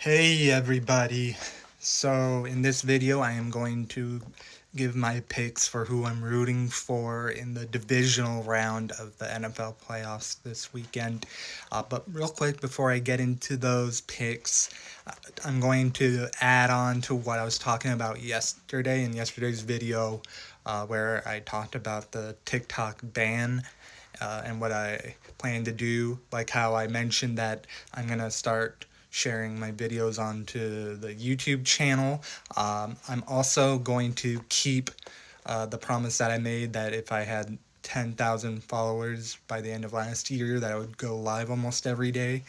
Hey everybody! So in this video I am going to give my picks for who I'm rooting for in the divisional round of the NFL playoffs this weekend. But real quick before I get into those picks, I'm going to add on to what I was talking about yesterday in yesterday's video where I talked about the TikTok ban and what I plan to do, like how I mentioned that I'm going to start sharing my videos onto the YouTube channel. I'm also going to keep the promise that I made that if I had 10,000 followers by the end of last year that I would go live almost every day.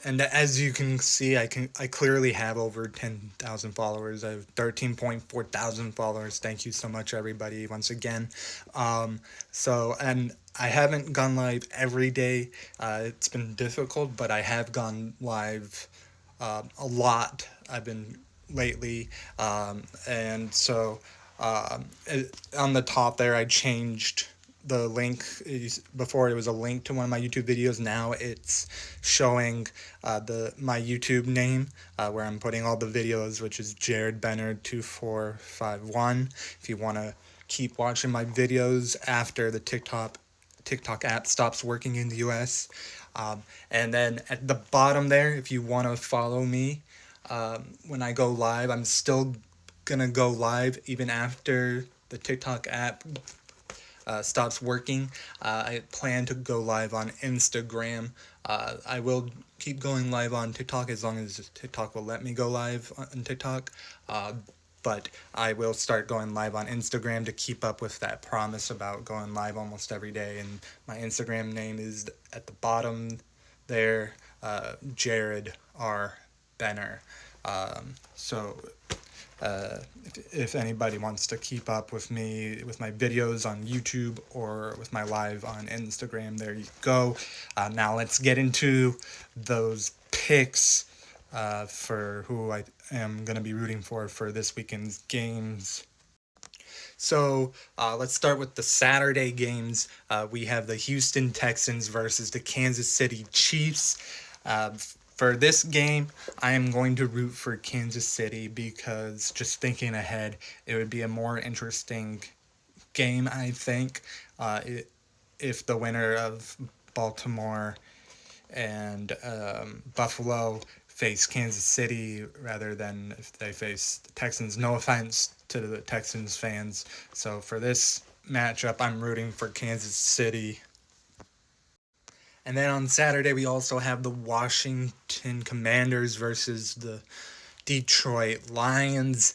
And as you can see, I clearly have over 10,000 followers. I have 13.4 thousand followers. Thank you so much, everybody, once again. And I haven't gone live every day. It's been difficult, but I have gone live a lot. I've been lately, and so on the top there, I changed the link. Before it was a link to one of my YouTube videos. Now it's showing my YouTube name where I'm putting all the videos, which is Jared Benner 2451. If you want to keep watching my videos after the TikTok app stops working in the US. And then at the bottom there, if you want to follow me when I go live, I'm still gonna go live even after the TikTok app stops working. I plan to go live on Instagram. I will keep going live on TikTok as long as TikTok will let me go live on TikTok. But I will start going live on Instagram to keep up with that promise about going live almost every day. And my Instagram name is at the bottom there, Jared R. Benner. So if anybody wants to keep up with me with my videos on YouTube or with my live on Instagram, there you go. Now let's get into those picks for who I am going to be rooting for this weekend's games. So let's start with the Saturday games. We have the Houston Texans versus the Kansas City Chiefs. For this game, I am going to root for Kansas City because just thinking ahead, it would be a more interesting game, I think, if the winner of Baltimore and Buffalo face Kansas City rather than if they face the Texans. No offense to the Texans fans. So for this matchup, I'm rooting for Kansas City. And then on Saturday, we also have the Washington Commanders versus the Detroit Lions.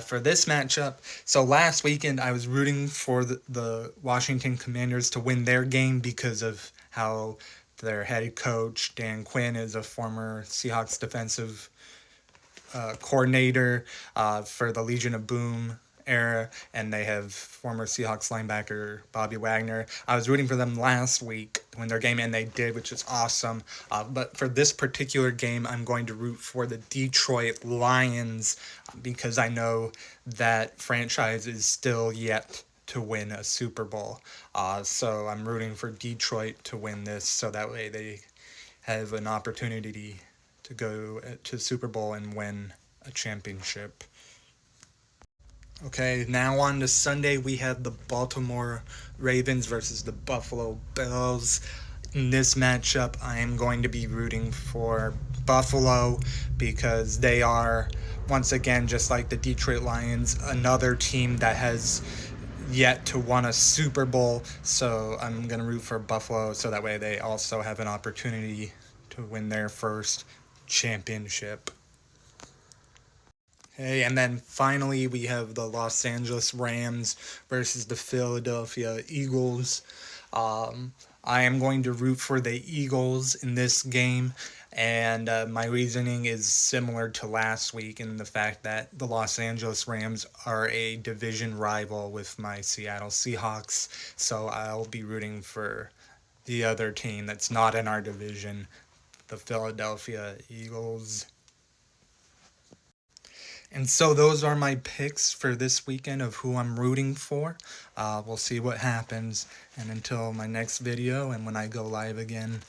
For this matchup, so last weekend I was rooting for the Washington Commanders to win their game because of how their head coach, Dan Quinn, is a former Seahawks defensive coordinator for the Legion of Boom era, and they have former Seahawks linebacker Bobby Wagner. I was rooting for them last week to win their game, and they did, which is awesome. But for this particular game, I'm going to root for the Detroit Lions because I know that franchise is still yet to win a Super Bowl. So I'm rooting for Detroit to win this, so that way they have an opportunity to go to Super Bowl and win a championship. Okay, now on to Sunday, we have the Baltimore Ravens versus the Buffalo Bills. In this matchup, I am going to be rooting for Buffalo because they are, once again, just like the Detroit Lions, another team that has yet to win a Super Bowl. So I'm going to root for Buffalo so that way they also have an opportunity to win their first championship. Okay, and then finally we have the Los Angeles Rams versus the Philadelphia Eagles. I am going to root for the Eagles in this game, and my reasoning is similar to last week in the fact that the Los Angeles Rams are a division rival with my Seattle Seahawks, so I'll be rooting for the other team that's not in our division, the Philadelphia Eagles. And so those are my picks for this weekend of who I'm rooting for. We'll see what happens. And until my next video and when I go live again.